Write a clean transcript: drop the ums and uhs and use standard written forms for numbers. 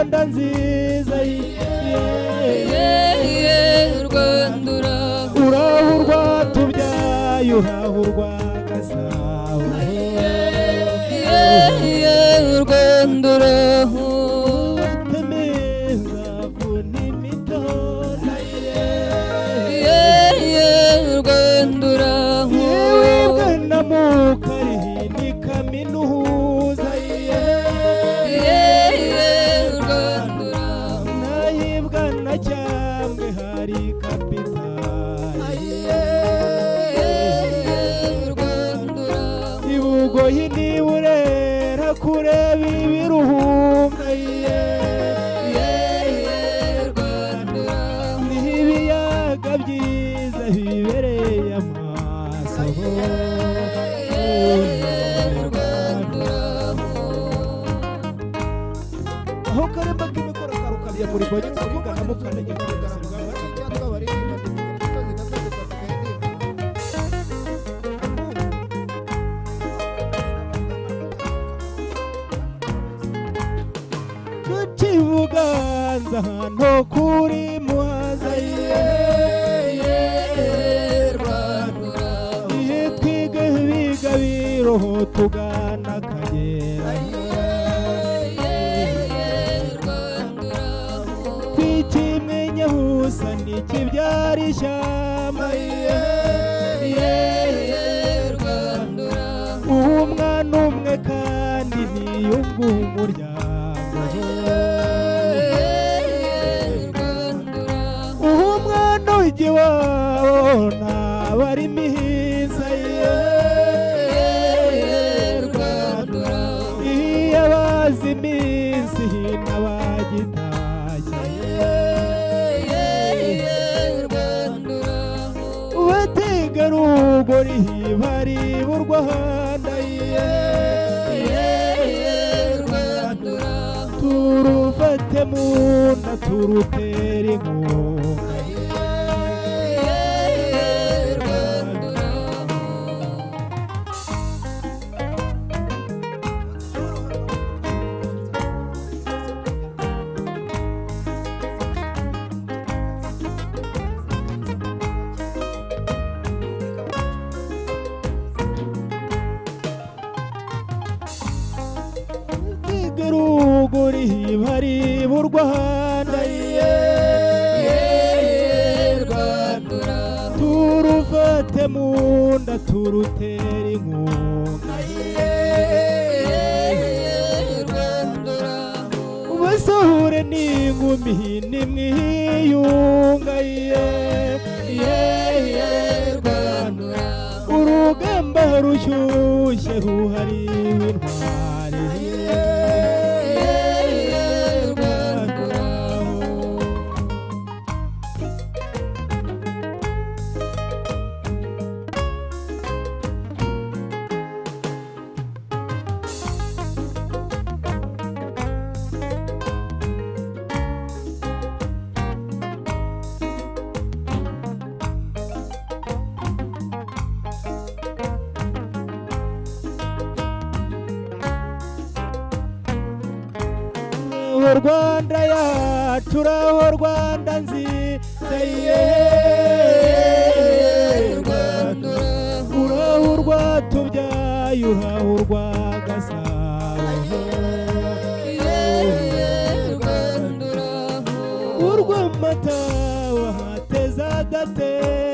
Rwanda nziza Rwanda uraho urwatubyaye uraho urwagasabo Rwanda uraho temeza vuna imitoza Rwanda uraho wibwana mu karihi ni kaminuza Rwanda uraho nayibwana cyambwe hari kapitali Rwanda uraho ibugoyi ni burera kureba ibirunga Rwanda uraho n'ibiyaga byiza bibereye amaso Rwanda uraho aho karema k'imikoro karukariye muri bonye kuvugana mukanege tukibuganza hano kuri muhaza Rwanda uraho ihe twige biga biroho tugana Akagera Rwanda uraho twikimenya husa n'ikibyara ishyamba Rwanda uraho umwana umwe kandi ntiyunga umuryango Rwanda uraho umwana w'igiwabo ntaba ari mihiza Rwanda uraho iyo abazi iminsi n'abagitashye Rwanda uraho bategarugori bari b'u Rwanda Rwanda uraho turufate mu nda turutere inkunga Rwanda uraho bategarugori bari b'u Rwanda Rwanda uraho turufate mu nda turutere inkunga Rwanda uraho ubasohure n'inkumi nimwiyunga Rwanda uraho urugamba rushyushye ruhariwe intwari Rwanda uraho Rwanda yacu uraho Rwanda nziza Rwanda uraho uraho urwatubyaye uraho urwagasabo Rwanda uraho urw'amata wahateza adatera